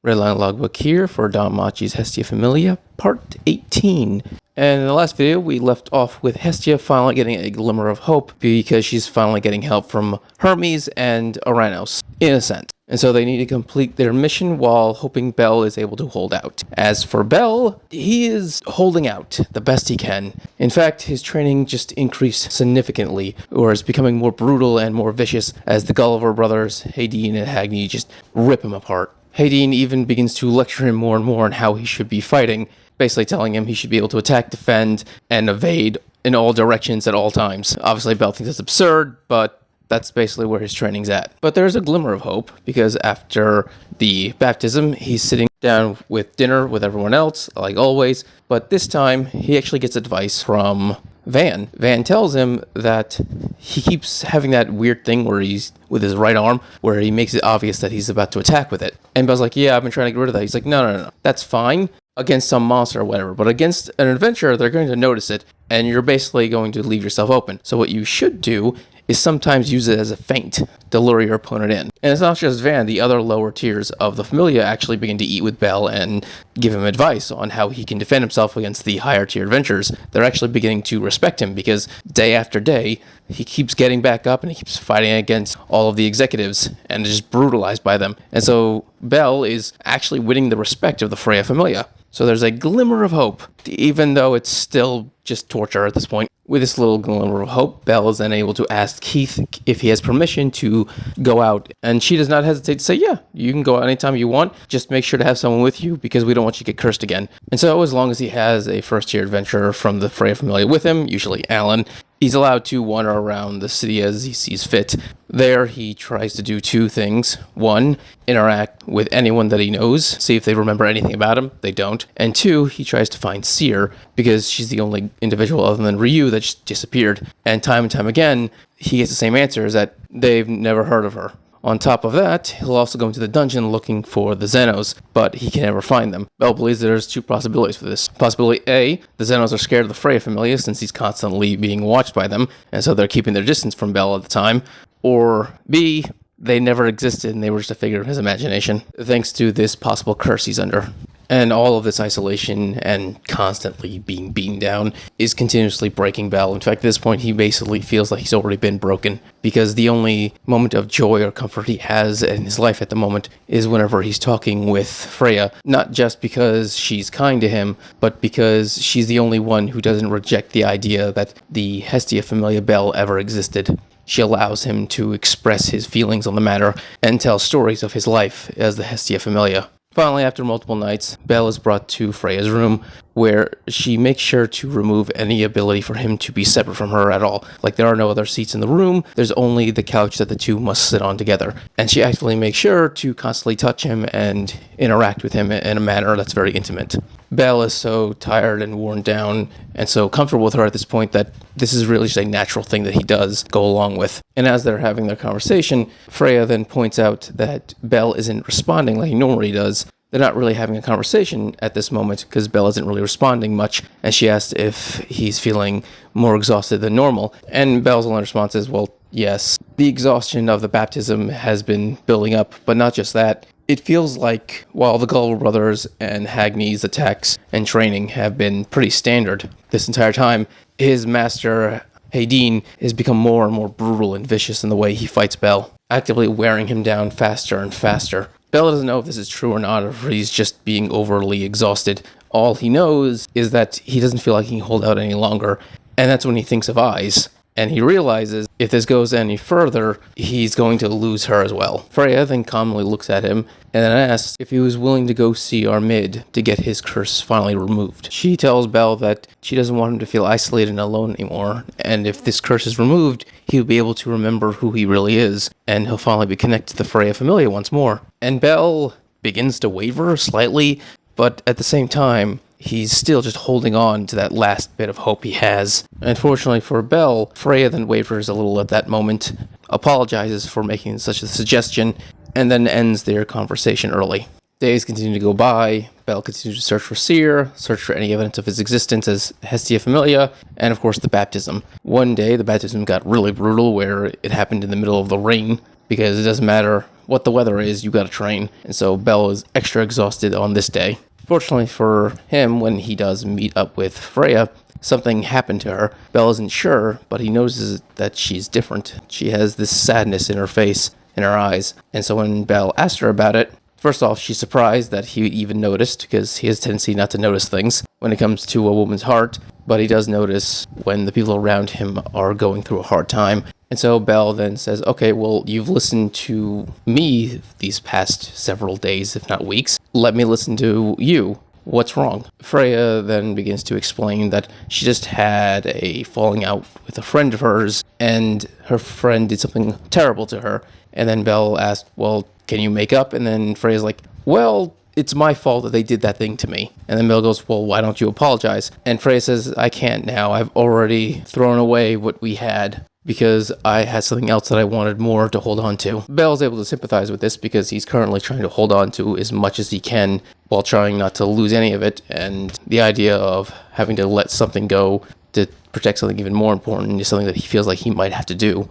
Redline Logbook here for Danmachi's Hestia Familia, Part 18. And in the last video, we left off with Hestia finally getting a glimmer of hope because she's finally getting help from Hermes and Aranos, in a sense. And so they need to complete their mission while hoping Bel is able to hold out. As for Bel, he is holding out the best he can. In fact, his training just increased significantly, or is becoming more brutal and more vicious as the Gulliver brothers, Hadine and Hagni, just rip him apart. Hadine even begins to lecture him more and more on how he should be fighting, basically telling him he should be able to attack, defend, and evade in all directions at all times. Obviously, Bel thinks it's absurd, but that's basically where his training's at. But there's a glimmer of hope, because after the baptism, he's sitting down with dinner with everyone else, like always, but this time, he actually gets advice from Van. Van tells him that he keeps having that weird thing where he's with his right arm, where he makes it obvious that he's about to attack with it. And Bel's like, yeah, I've been trying to get rid of that. He's like, no, that's fine against some monster or whatever, but against an adventurer, they're going to notice it, and you're basically going to leave yourself open. So what you should do is sometimes use it as a feint to lure your opponent in. And it's not just Van, the other lower tiers of the familia actually begin to eat with Bel and give him advice on how he can defend himself against the higher tier adventurers. They're actually beginning to respect him because day after day, he keeps getting back up and he keeps fighting against all of the executives and is just brutalized by them. And so Bel is actually winning the respect of the Freya familia. So there's a glimmer of hope, even though it's still just torture at this point. With this little glimmer of hope, Bel is then able to ask Keith if he has permission to go out. And she does not hesitate to say, yeah, you can go out anytime you want. Just make sure to have someone with you because we don't want you to get cursed again. And so as long as he has a first-tier adventurer from the Freya familia with him, usually Alan, he's allowed to wander around the city as he sees fit. There, he tries to do two things. One, interact with anyone that he knows, see if they remember anything about him. They don't. And two, he tries to find Seer, because she's the only individual other than Ryu that just disappeared. And time again, he gets the same answers that they've never heard of her. On top of that, he'll also go into the dungeon looking for the Xenos, but he can never find them. Bel believes there's two possibilities for this. Possibility A, the Xenos are scared of the Freya familia since he's constantly being watched by them, and so they're keeping their distance from Bel at the time. Or B, they never existed and they were just a figure of his imagination, thanks to this possible curse he's under. And all of this isolation and constantly being beaten down is continuously breaking Bel. In fact, at this point, he basically feels like he's already been broken because the only moment of joy or comfort he has in his life at the moment is whenever he's talking with Freya. Not just because she's kind to him, but because she's the only one who doesn't reject the idea that the Hestia familia Bel ever existed. She allows him to express his feelings on the matter and tell stories of his life as the Hestia familia. Finally, after multiple nights, Bel is brought to Freya's room, where she makes sure to remove any ability for him to be separate from her at all. Like, there are no other seats in the room, there's only the couch that the two must sit on together. And she actively makes sure to constantly touch him and interact with him in a manner that's very intimate. Bel is so tired and worn down and so comfortable with her at this point that this is really just a natural thing that he does go along with. And as they're having their conversation, Freya then points out that Bel isn't responding like he normally does. They're not really having a conversation at this moment because Bel isn't really responding much, and she asked if he's feeling more exhausted than normal. And Bel's only response is, well, yes. The exhaustion of the baptism has been building up, but not just that. It feels like while the Gulliver brothers and Hagni's attacks and training have been pretty standard this entire time, his master, Hadine, has become more and more brutal and vicious in the way he fights Bel, actively wearing him down faster and faster. Bel doesn't know if this is true or not, or if he's just being overly exhausted. All he knows is that he doesn't feel like he can hold out any longer, and that's when he thinks of Eyes. And he realizes if this goes any further, he's going to lose her as well. Freya then calmly looks at him and then asks if he was willing to go see Armid to get his curse finally removed. She tells Bel that she doesn't want him to feel isolated and alone anymore, and if this curse is removed, he'll be able to remember who he really is, and he'll finally be connected to the Freya familia once more. And Bel begins to waver slightly, but at the same time, he's still just holding on to that last bit of hope he has. Unfortunately for Bel, Freya then wavers a little at that moment, apologizes for making such a suggestion, and then ends their conversation early. Days continue to go by, Bel continues to search for Seer, search for any evidence of his existence as Hestia familia, and of course the baptism. One day, the baptism got really brutal where it happened in the middle of the rain, because it doesn't matter what the weather is, you gotta train. And so Bell is extra exhausted on this day. Fortunately for him, when he does meet up with Freya, something happened to her. Bell isn't sure, but he notices that she's different. She has this sadness in her face, in her eyes. And so when Bell asked her about it, first off, she's surprised that he even noticed, because he has a tendency not to notice things when it comes to a woman's heart, but he does notice when the people around him are going through a hard time. And so Bell then says, okay, well, you've listened to me these past several days, if not weeks. Let me listen to you. What's wrong? Freya then begins to explain that she just had a falling out with a friend of hers, and her friend did something terrible to her. And then Bell asked, well, can you make up? And then Freya's like, well, it's my fault that they did that thing to me. And then Bell goes, well, why don't you apologize? And Freya says, I can't now. I've already thrown away what we had, because I had something else that I wanted more to hold on to. Bell's able to sympathize with this because he's currently trying to hold on to as much as he can while trying not to lose any of it. And the idea of having to let something go to protect something even more important is something that he feels like he might have to do.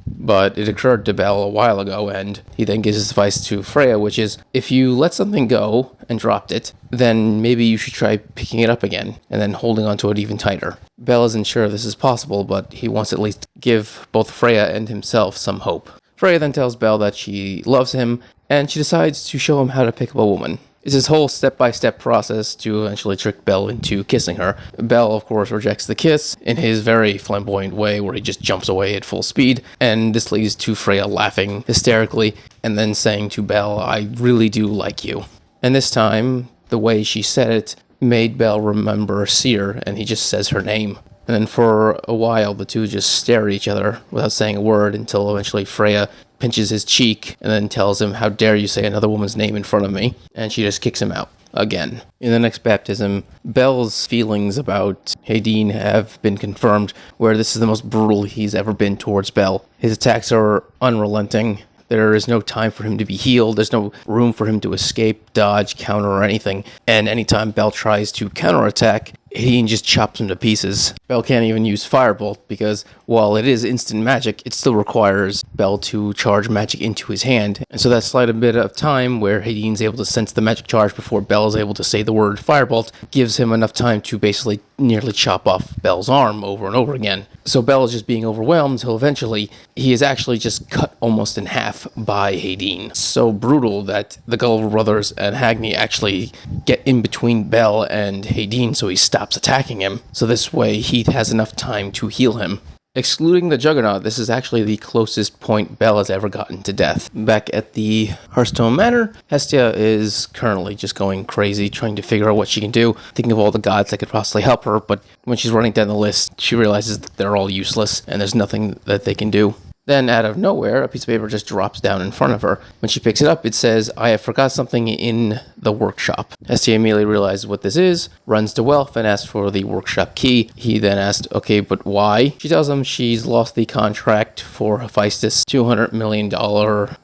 But it occurred to Bell a while ago, and he then gives his advice to Freya, which is, if you let something go and dropped it, then maybe you should try picking it up again, and then holding onto it even tighter. Bell isn't sure this is possible, but he wants to at least give both Freya and himself some hope. Freya then tells Bell that she loves him, and she decides to show him how to pick up a woman. It's this whole step-by-step process to eventually trick Bell into kissing her. Bell, of course, rejects the kiss in his very flamboyant way, where he just jumps away at full speed, and this leads to Freya laughing hysterically, and then saying to Bell, I really do like you. And this time, the way she said it made Bell remember Seer, and he just says her name. And then for a while, the two just stare at each other without saying a word, until eventually Freya pinches his cheek and then tells him, how dare you say another woman's name in front of me? And she just kicks him out again. In the next baptism, Bell's feelings about Hedin have been confirmed, where this is the most brutal he's ever been towards Bell. His attacks are unrelenting. There is no time for him to be healed. There's no room for him to escape, dodge, counter, or anything. And anytime Bell tries to counterattack, he just chops him to pieces. Bell can't even use Firebolt because, while it is instant magic, it still requires Bell to charge magic into his hand. And so that slight bit of time where Hedin's able to sense the magic charge before Bell is able to say the word Firebolt gives him enough time to basically nearly chop off Bell's arm over and over again. So Bell is just being overwhelmed until eventually he is actually just cut almost in half by Hedin. So brutal that the Gulliver brothers and Hagni actually get in between Bell and Hedin, so he stops attacking him. So this way he has enough time to heal him. Excluding the Juggernaut, this is actually the closest point Bell has ever gotten to death. Back at the Hearthstone Manor, Hestia is currently just going crazy, trying to figure out what she can do, thinking of all the gods that could possibly help her, but when she's running down the list, she realizes that they're all useless, and there's nothing that they can do. Then, out of nowhere, a piece of paper just drops down in front of her. When she picks it up, it says, I have forgot something in the workshop. Hestia immediately realizes what this is, runs to Welf and asks for the workshop key. He then asks, okay, but why? She tells him she's lost the contract for Hephaestus' $200 million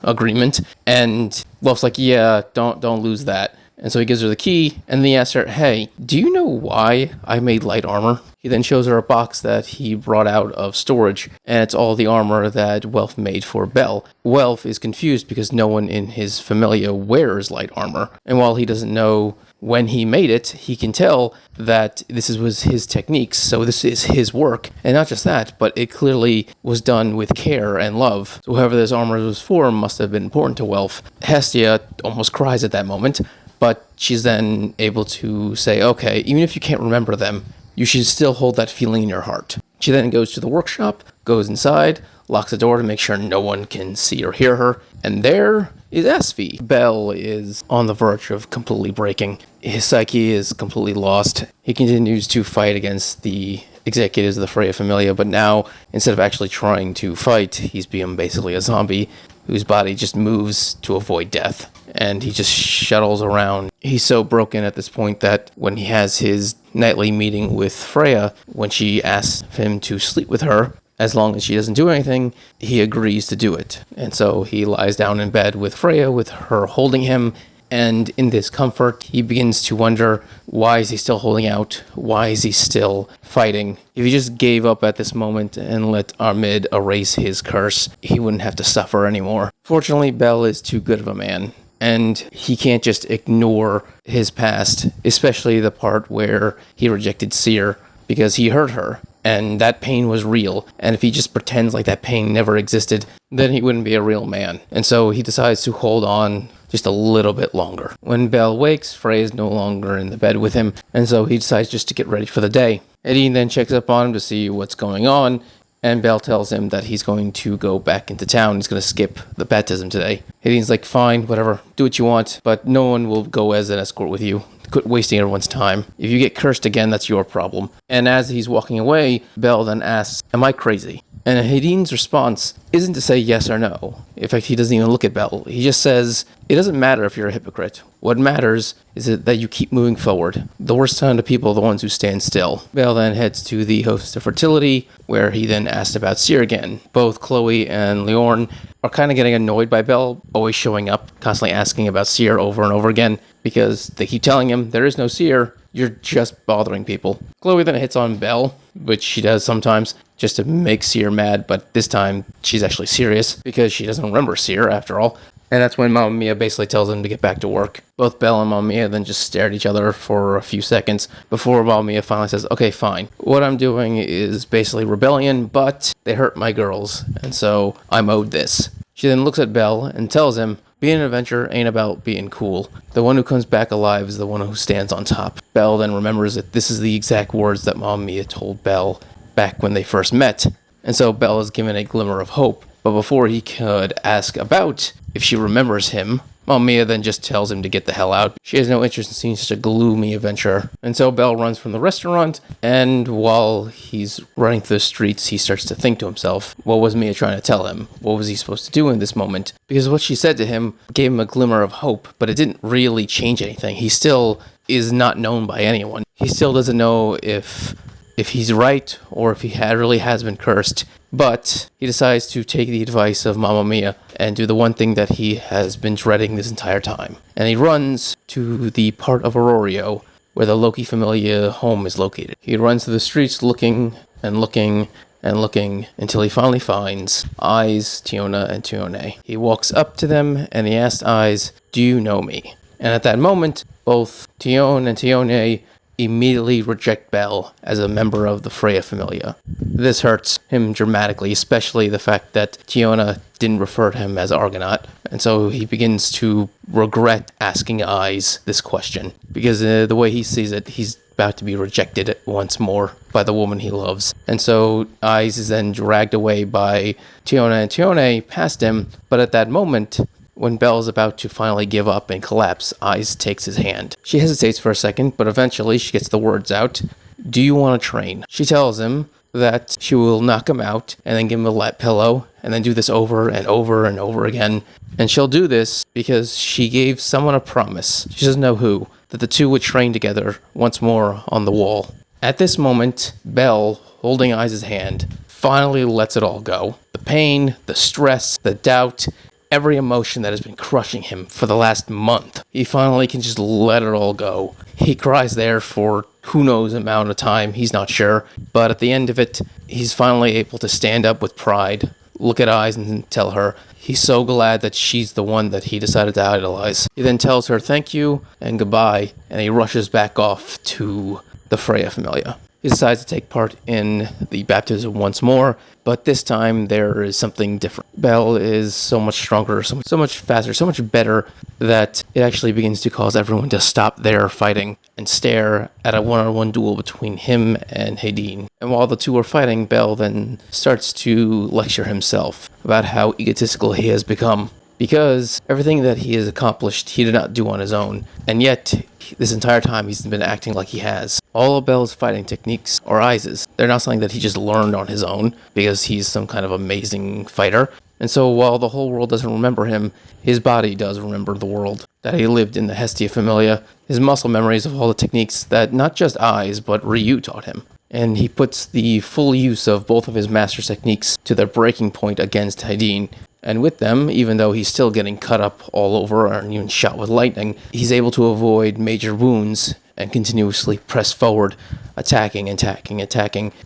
agreement, and Welf's like, yeah, don't lose that. And so he gives her the key, and then he asks her, hey, do you know why I made light armor? He then shows her a box that he brought out of storage, and it's all the armor that Welf made for Bell. Welf is confused because no one in his familia wears light armor, and while he doesn't know when he made it, he can tell that was his techniques, so this is his work. And not just that, but it clearly was done with care and love. So whoever this armor was for must have been important to Welf. Hestia almost cries at that moment, but she's then able to say, okay, even if you can't remember them, you should still hold that feeling in your heart. She then goes to the workshop, goes inside, locks the door to make sure no one can see or hear her, and there is Asfi. Bell is on the verge of completely breaking. His psyche is completely lost. He continues to fight against the executives of the Freya familia, but now, instead of actually trying to fight, he's become basically a zombie whose body just moves to avoid death. And he just shuttles around. He's so broken at this point that when he has his nightly meeting with Freya, when she asks him to sleep with her, as long as she doesn't do anything, he agrees to do it. And so he lies down in bed with Freya, with her holding him, and in this comfort, he begins to wonder, why is he still holding out? Why is he still fighting? If he just gave up at this moment and let Armid erase his curse, he wouldn't have to suffer anymore. Fortunately, Bel is too good of a man, and he can't just ignore his past, especially the part where he rejected Seer because he hurt her, and that pain was real, and if he just pretends like that pain never existed, then he wouldn't be a real man. And so he decides to hold on just a little bit longer. When Bel wakes, Freya is no longer in the bed with him, and so he decides just to get ready for the day. Eddie then checks up on him to see what's going on, and Bel tells him that he's going to go back into town. He's going to skip the baptism today. Hadine's like, fine, whatever, do what you want, but no one will go as an escort with you. Quit wasting everyone's time. If you get cursed again, that's your problem. And as he's walking away, Bel then asks, am I crazy? And Hadine's response isn't to say yes or no. In fact, he doesn't even look at Bel. He just says, it doesn't matter if you're a hypocrite. What matters is that you keep moving forward. The worst kind of people are the ones who stand still. Bel then heads to the host of fertility, where he then asked about Seer again. Both Chloe and Leorn are kind of getting annoyed by Bel, always showing up, constantly asking about Seer over and over again, because they keep telling him, there is no Seer, you're just bothering people. Chloe then hits on Bel, which she does sometimes, just to make Seer mad, but this time she's actually serious, because she doesn't remember Seer, after all. And that's when Mamma Mia basically tells him to get back to work. Both Bel and Mamma Mia then just stare at each other for a few seconds before Mamma Mia finally says, okay, fine. What I'm doing is basically rebellion, but they hurt my girls, and so I'm owed this. She then looks at Bel and tells him, being an adventurer ain't about being cool. The one who comes back alive is the one who stands on top. Bel then remembers that this is the exact words that Mamma Mia told Bel back when they first met. And so Bel is given a glimmer of hope. But before he could ask about if she remembers him, Mamma Mia then just tells him to get the hell out. She has no interest in seeing such a gloomy adventure. And so Bel runs from the restaurant, and while he's running through the streets, he starts to think to himself, what was Mia trying to tell him? What was he supposed to do in this moment? Because what she said to him gave him a glimmer of hope, but it didn't really change anything. He still is not known by anyone. He still doesn't know if he's right or if he really has been cursed. But he decides to take the advice of Mamma Mia and do the one thing that he has been dreading this entire time. And he runs to the part of Aurorio where the Loki familia home is located. He runs through the streets looking and looking and looking until he finally finds Eyes, Tiona, and Tione. He walks up to them and he asks Eyes, do you know me? And at that moment, both Tione and Tione immediately reject Bel as a member of the Freya familia. This hurts him dramatically, especially the fact that Tiona didn't refer to him as Argonaut, and so he begins to regret asking Eyes this question, because the way he sees it, he's about to be rejected once more by the woman he loves. And so Eyes is then dragged away by Tiona and Tione past him, but at that moment, when Bel is about to finally give up and collapse, Eyes takes his hand. She hesitates for a second, but eventually she gets the words out. Do you want to train? She tells him that she will knock him out and then give him a lap pillow and then do this over and over and over again. And she'll do this because she gave someone a promise, she doesn't know who, that the two would train together once more on the wall. At this moment, Bel, holding Eyes' hand, finally lets it all go. The pain, the stress, the doubt, every emotion that has been crushing him for the last month. He finally can just let it all go. He cries there for who knows amount of time, he's not sure. But at the end of it, he's finally able to stand up with pride, look at Eyes and tell her he's so glad that she's the one that he decided to idolize. He then tells her thank you and goodbye, and he rushes back off to the Freya familia. He decides to take part in the baptism once more, but this time there is something different. Bel is so much stronger, so much faster, so much better that it actually begins to cause everyone to stop their fighting and stare at a one-on-one duel between him and Hadine. And while the two are fighting, Bel then starts to lecture himself about how egotistical he has become, because everything that he has accomplished he did not do on his own, and yet this entire time he's been acting like he has. All of Bel's fighting techniques are Eyes'. They're not something that he just learned on his own because he's some kind of amazing fighter. And so while the whole world doesn't remember him, his body does remember the world that he lived in the Hestia familia, his muscle memories of all the techniques that not just Eyes but Ryu taught him. And he puts the full use of both of his master techniques to their breaking point against Hadine. And with them, even though he's still getting cut up all over and even shot with lightning, he's able to avoid major wounds and continuously press forward, attacking,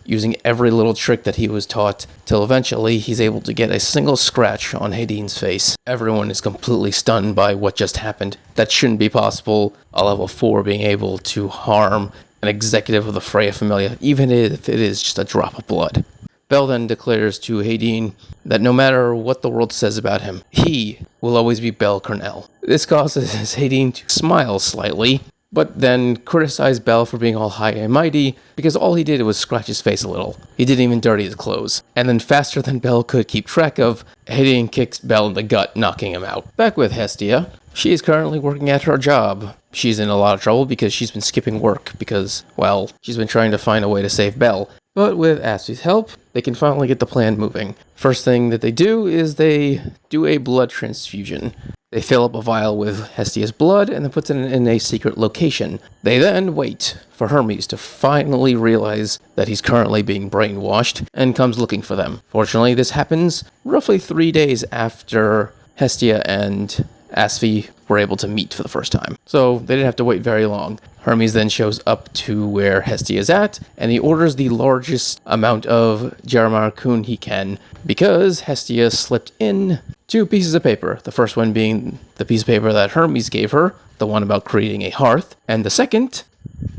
using every little trick that he was taught, till eventually he's able to get a single scratch on Hadine's face. Everyone is completely stunned by what just happened. That shouldn't be possible, a level 4 being able to harm an executive of the Freya familia, even if it is just a drop of blood. Bel then declares to Hadine that no matter what the world says about him, he will always be Bel Cornell. This causes Hadine to smile slightly, but then criticize Bel for being all high and mighty, because all he did was scratch his face a little. He didn't even dirty his clothes. And then faster than Bel could keep track of, Hadine kicks Bel in the gut, knocking him out. Back with Hestia, she is currently working at her job. She's in a lot of trouble because she's been skipping work because, well, she's been trying to find a way to save Bel. But with Asfi's help, they can finally get the plan moving. First thing that they do is they do a blood transfusion. They fill up a vial with Hestia's blood and then puts it in a secret location. They then wait for Hermes to finally realize that he's currently being brainwashed and comes looking for them. Fortunately, this happens roughly 3 days after Hestia and Asfi were able to meet for the first time. So they didn't have to wait very long. Hermes then shows up to where Hestia is at, and he orders the largest amount of Jaramarkun he can, because Hestia slipped in 2 pieces of paper. The first one being the piece of paper that Hermes gave her, the one about creating a hearth, and the second,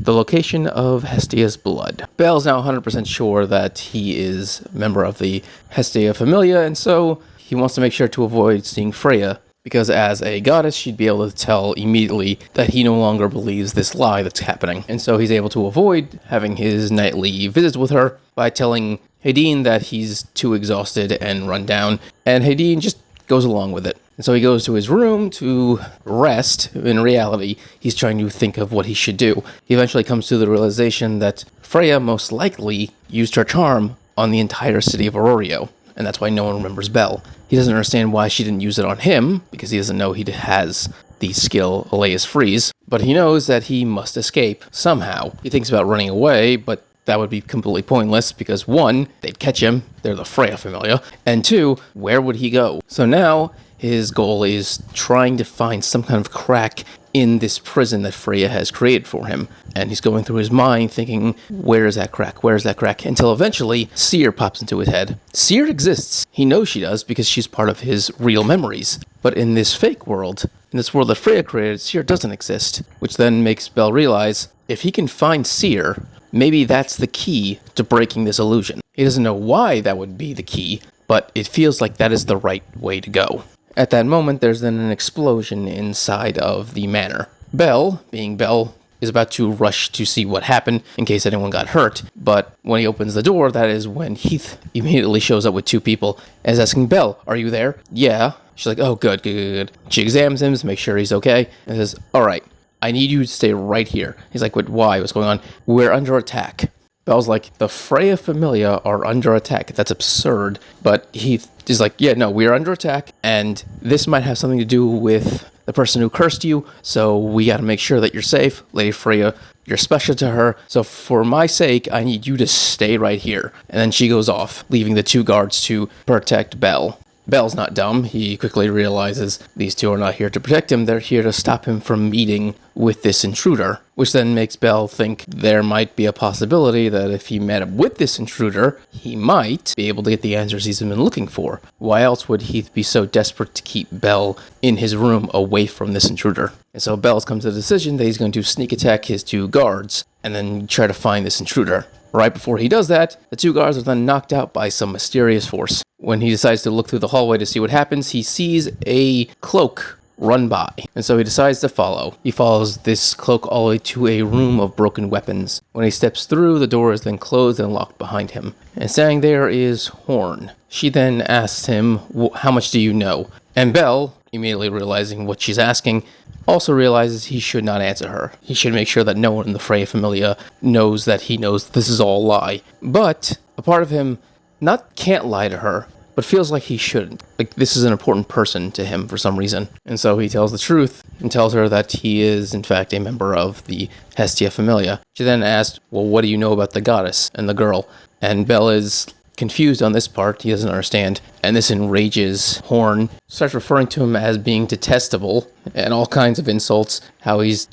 the location of Hestia's blood. Bel's now 100% sure that he is a member of the Hestia familia, and so he wants to make sure to avoid seeing Freya, because as a goddess, she'd be able to tell immediately that he no longer believes this lie that's happening. And so he's able to avoid having his nightly visits with her by telling Hadine that he's too exhausted and run down, and Hadine just goes along with it. And so he goes to his room to rest. In reality, he's trying to think of what he should do. He eventually comes to the realization that Freya most likely used her charm on the entire city of Aurorio, and that's why no one remembers Bel. He doesn't understand why she didn't use it on him, because he doesn't know he has the skill Elias Freeze, but he knows that he must escape somehow. He thinks about running away, but that would be completely pointless, because 1, they'd catch him, they're the Freya familia, and 2, where would he go? So now his goal is trying to find some kind of crack in this prison that Freya has created for him. And he's going through his mind thinking, where is that crack? Where is that crack? Until eventually, Seer pops into his head. Seer exists. He knows she does because she's part of his real memories. But in this fake world, in this world that Freya created, Seer doesn't exist. Which then makes Bel realize, if he can find Seer, maybe that's the key to breaking this illusion. He doesn't know why that would be the key, but it feels like that is the right way to go. At that moment, there's then an explosion inside of the manor. Bel, being Bel, is about to rush to see what happened in case anyone got hurt, but when he opens the door, that is when Heath immediately shows up with 2 people and is asking, Bel, are you there? Yeah. She's like, oh, good. She examines him to make sure he's okay and says, all right, I need you to stay right here. He's like, what, why? What's going on? We're under attack. Bel's like, the Freya familia are under attack. That's absurd. But Heath is like, yeah, no, we're under attack, and this might have something to do with the person who cursed you, so we gotta make sure that you're safe. Lady Freya, you're special to her, so for my sake, I need you to stay right here. And then she goes off, leaving the 2 guards to protect Bel. Bel's not dumb. He quickly realizes these 2 are not here to protect him. They're here to stop him from meeting with this intruder, which then makes Bel think there might be a possibility that if he met up with this intruder, he might be able to get the answers he's been looking for. Why else would Heath be so desperate to keep Bel in his room away from this intruder? And so Bel's comes to the decision that he's going to sneak attack his 2 guards and then try to find this intruder. Right before he does that, the 2 guards are then knocked out by some mysterious force. When he decides to look through the hallway to see what happens, he sees a cloak run by, and so he decides to follow. He follows this cloak all the way to a room of broken weapons. When he steps through, the door is then closed and locked behind him. And standing there is Horn. She then asks him, how much do you know? And Bel, immediately realizing what she's asking, also realizes he should not answer her. He should make sure that no one in the Freya familia knows that he knows this is all a lie. But a part of him not can't lie to her, but feels like he shouldn't. Like this is an important person to him for some reason. And so he tells the truth and tells her that he is in fact a member of the Hestia familia. She then asks, well, what do you know about the goddess and the girl? And Bel is confused on this part. He doesn't understand. And this enrages Horn. Starts referring to him as being detestable and all kinds of insults. How his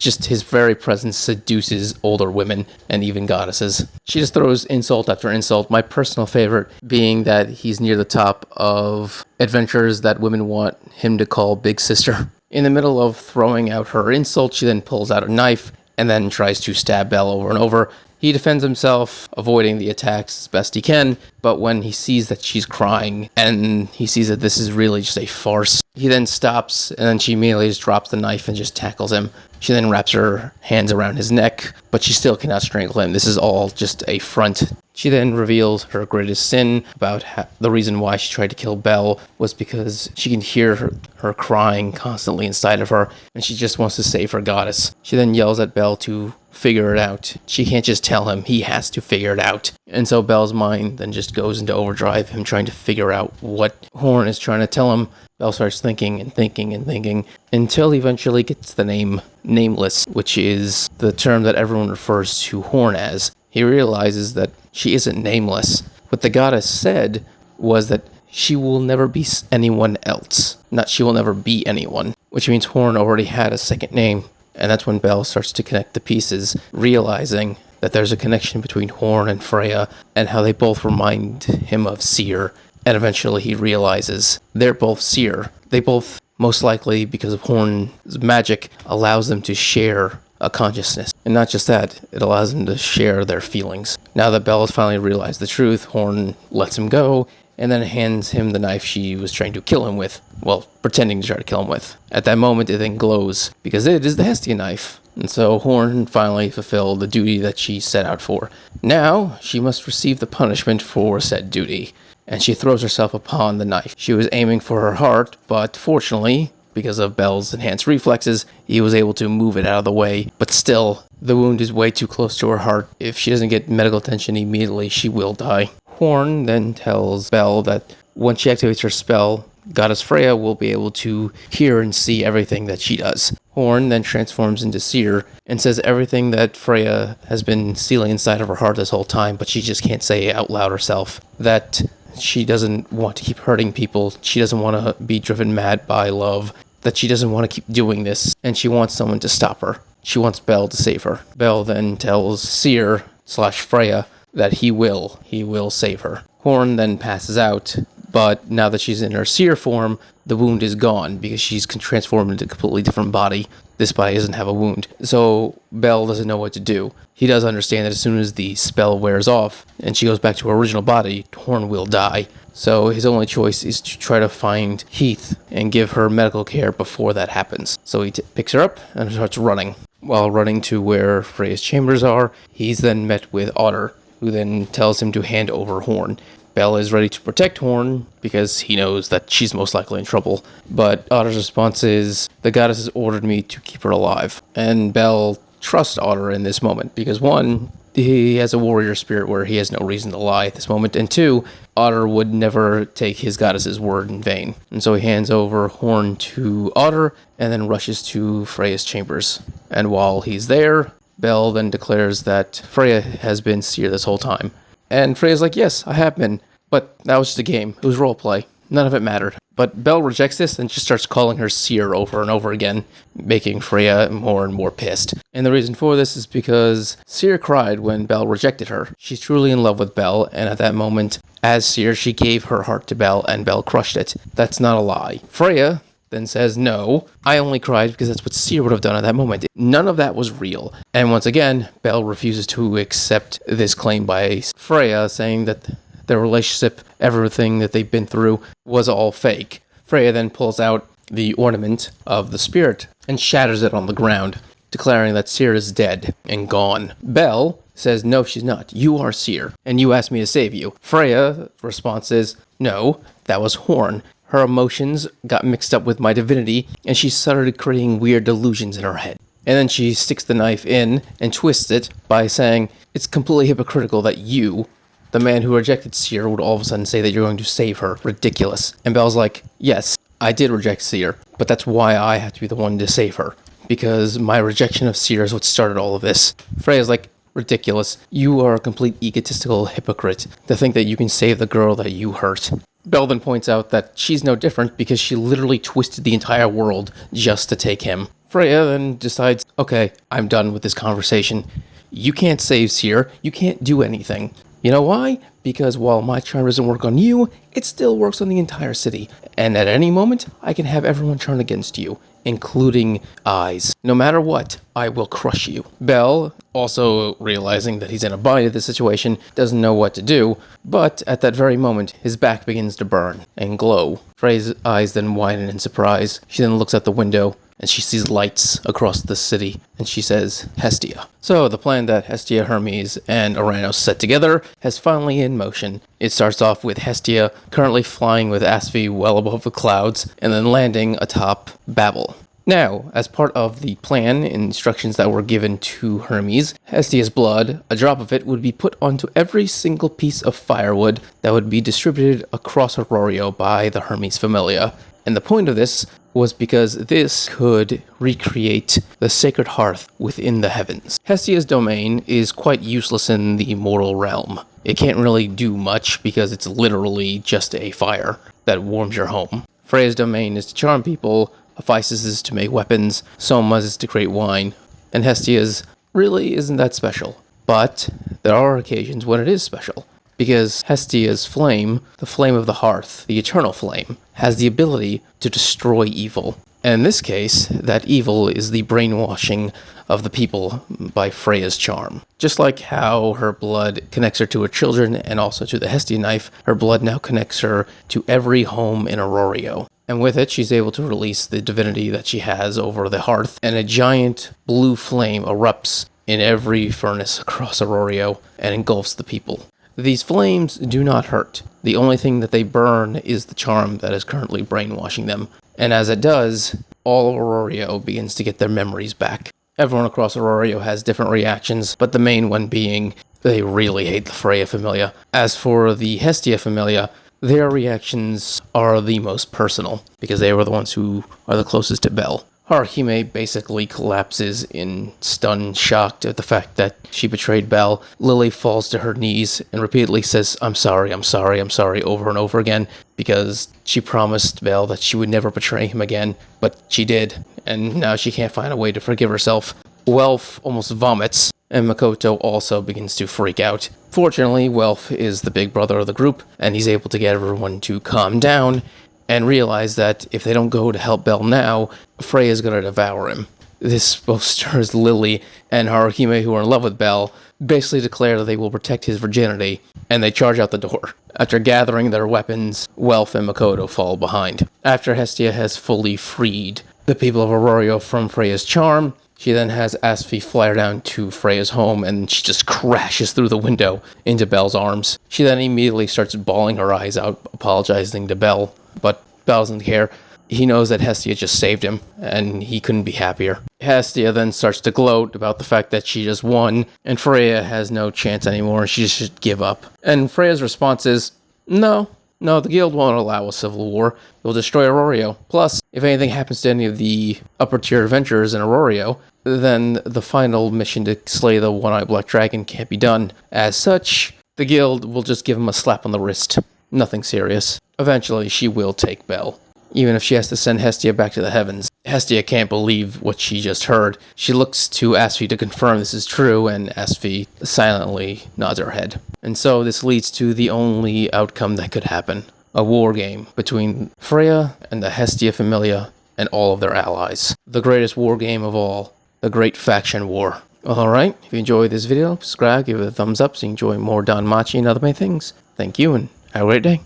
very presence seduces older women and even goddesses. She just throws insult after insult. My personal favorite being that he's near the top of adventures that women want him to call Big Sister. In the middle of throwing out her insult, she then pulls out a knife and then tries to stab Belle over and over. He defends himself, avoiding the attacks as best he can, but when he sees that she's crying and he sees that this is really just a farce, he then stops, and then she immediately just drops the knife and just tackles him. She then wraps her hands around his neck, but she still cannot strangle him. This is all just a front. She then reveals her greatest sin about the reason why she tried to kill Belle was because she can hear her crying constantly inside of her, and she just wants to save her goddess. She then yells at Belle to figure it out. She can't just tell him, he has to figure it out. And so Belle's mind then just goes into overdrive, him trying to figure out what Horn is trying to tell him. Belle starts thinking and thinking and thinking until he eventually gets the name Nameless, which is the term that everyone refers to Horn as. He realizes that she isn't nameless. What the goddess said was that she will never be anyone else. Not she will never be anyone, which means Horn already had a second name. And that's when Belle starts to connect the pieces, realizing that there's a connection between Horn and Freya and how they both remind him of Seer. And eventually he realizes they're both Seer. They both, most likely because of Horn's magic, allows them to share a consciousness. And not just that, it allows them to share their feelings. Now that Belle has finally realized the truth, Horn lets him go and then hands him the knife she was trying to kill him with. Well, pretending to try to kill him with. At that moment, it then glows because it is the Hestia knife. And so Horn finally fulfilled the duty that she set out for. Now, she must receive the punishment for said duty. And she throws herself upon the knife. She was aiming for her heart, but fortunately, because of Belle's enhanced reflexes, he was able to move it out of the way. But still, the wound is way too close to her heart. If she doesn't get medical attention immediately, she will die. Horn then tells Belle that when she activates her spell, Goddess Freya will be able to hear and see everything that she does. Horn then transforms into Seer and says everything that Freya has been sealing inside of her heart this whole time, but she just can't say it out loud herself. That she doesn't want to keep hurting people. She doesn't want to be driven mad by love. That she doesn't want to keep doing this, and she wants someone to stop her. She wants Belle to save her. Belle then tells Seer/Freya that he will save her. Horn then passes out, but now that she's in her Seer form, the wound is gone because she's transformed into a completely different body. This body doesn't have a wound. So Belle doesn't know what to do. He does understand that as soon as the spell wears off and she goes back to her original body, Horn will die. So his only choice is to try to find Heath and give her medical care before that happens. So he picks her up and starts running. While running to where Freya's chambers are, he's then met with Otter, who then tells him to hand over Horn. Belle is ready to protect Horn because he knows that she's most likely in trouble. But Otter's response is, the goddess has ordered me to keep her alive. And Belle trusts Otter in this moment because one, he has a warrior spirit where he has no reason to lie at this moment. And two, Otter would never take his goddess's word in vain. And so he hands over Horn to Otter and then rushes to Freya's chambers. And while he's there, Belle then declares that Freya has been Seer this whole time. And Freya's like, yes, I have been. But that was just a game. It was roleplay. None of it mattered. But Belle rejects this and just starts calling her Seer over and over again, making Freya more and more pissed. And the reason for this is because Seer cried when Belle rejected her. She's truly in love with Belle, and at that moment, as Seer, she gave her heart to Belle, and Belle crushed it. That's not a lie. Freya then says, no, I only cried because that's what Seer would have done at that moment. None of that was real. And once again, Belle refuses to accept this claim by Freya, saying that their relationship, everything that they've been through, was all fake. Freya then pulls out the ornament of the spirit and shatters it on the ground, declaring that Seer is dead and gone. Belle says, no, she's not. You are Seer, and you asked me to save you. Freya's response is, no, that was Horn. Her emotions got mixed up with my divinity, and she started creating weird delusions in her head. And then she sticks the knife in and twists it by saying, it's completely hypocritical that you, the man who rejected Seer, would all of a sudden say that you're going to save her. Ridiculous. And Belle's like, yes, I did reject Seer, but that's why I have to be the one to save her. Because my rejection of Seer is what started all of this. Freya's like, Ridiculous. You are a complete egotistical hypocrite to think that you can save the girl that you hurt. Belle then points out that she's no different because she literally twisted the entire world just to take him. Freya then decides, okay, I'm done with this conversation. You can't save Seer. You can't do anything. You know why? Because while my charm doesn't work on you, it still works on the entire city. And at any moment, I can have everyone turn against you, including eyes. No matter what, I will crush you. Belle, also realizing that he's in a bind at this situation, doesn't know what to do, but at that very moment, his back begins to burn and glow. Freya's eyes then widen in surprise. She then looks out the window, and she sees lights across the city, and she says, Hestia. So the plan that Hestia, Hermes, and Oranos set together has finally in motion. It starts off with Hestia currently flying with Asfi well above the clouds, and then landing atop Babel. Now, as part of the plan, instructions that were given to Hermes, Hestia's blood, a drop of it, would be put onto every single piece of firewood that would be distributed across Aurorio by the Hermes familia. And the point of this was because this could recreate the sacred hearth within the heavens. Hestia's domain is quite useless in the mortal realm. It can't really do much because it's literally just a fire that warms your home. Freya's domain is to charm people, Hephaestus is to make weapons, Soma's is to create wine, and Hestia's really isn't that special. But there are occasions when it is special. Because Hestia's flame, the flame of the hearth, the eternal flame, has the ability to destroy evil. And in this case, that evil is the brainwashing of the people by Freya's charm. Just like how her blood connects her to her children and also to the Hestia knife, her blood now connects her to every home in Aurorio. And with it, she's able to release the divinity that she has over the hearth, and a giant blue flame erupts in every furnace across Aurorio and engulfs the people. These flames do not hurt. The only thing that they burn is the charm that is currently brainwashing them. And as it does, all of Aurorio begins to get their memories back. Everyone across Aurorio has different reactions, but the main one being they really hate the Freya familia. As for the Hestia familia, their reactions are the most personal, because they were the ones who are the closest to Belle. Haruhime basically collapses in stunned shock at the fact that she betrayed Belle. Lily falls to her knees and repeatedly says, I'm sorry, I'm sorry, I'm sorry, over and over again, because she promised Belle that she would never betray him again, but she did, and now she can't find a way to forgive herself. Welf almost vomits, and Makoto also begins to freak out. Fortunately, Welf is the big brother of the group, and he's able to get everyone to calm down, and realize that if they don't go to help Belle now, Freya's gonna devour him. This both stirs Lily and Haruhime, who are in love with Belle, basically declare that they will protect his virginity, and they charge out the door. After gathering their weapons, Welf and Makoto fall behind. After Hestia has fully freed the people of Aurorio from Freya's charm, she then has Asfi fly down to Freya's home, and she just crashes through the window into Belle's arms. She then immediately starts bawling her eyes out, apologizing to Belle, but Belle doesn't care. He knows that Hestia just saved him, and he couldn't be happier. Hestia then starts to gloat about the fact that she just won, and Freya has no chance anymore, and she should give up. And Freya's response is, no, the guild won't allow a civil war. It'll destroy Aurorio. Plus, if anything happens to any of the upper-tier adventurers in Aurorio, then the final mission to slay the one-eyed black dragon can't be done. As such, the guild will just give him a slap on the wrist. Nothing serious. Eventually, she will take Belle, even if she has to send Hestia back to the heavens. Hestia can't believe what she just heard. She looks to Asfi to confirm this is true, and Asfi silently nods her head. And so this leads to the only outcome that could happen. A war game between Freya and the Hestia familia and all of their allies. The greatest war game of all. The Great Faction War. Alright, if you enjoyed this video, subscribe, give it a thumbs up so you enjoy more Danmachi and other many things. Thank you, and have a great day.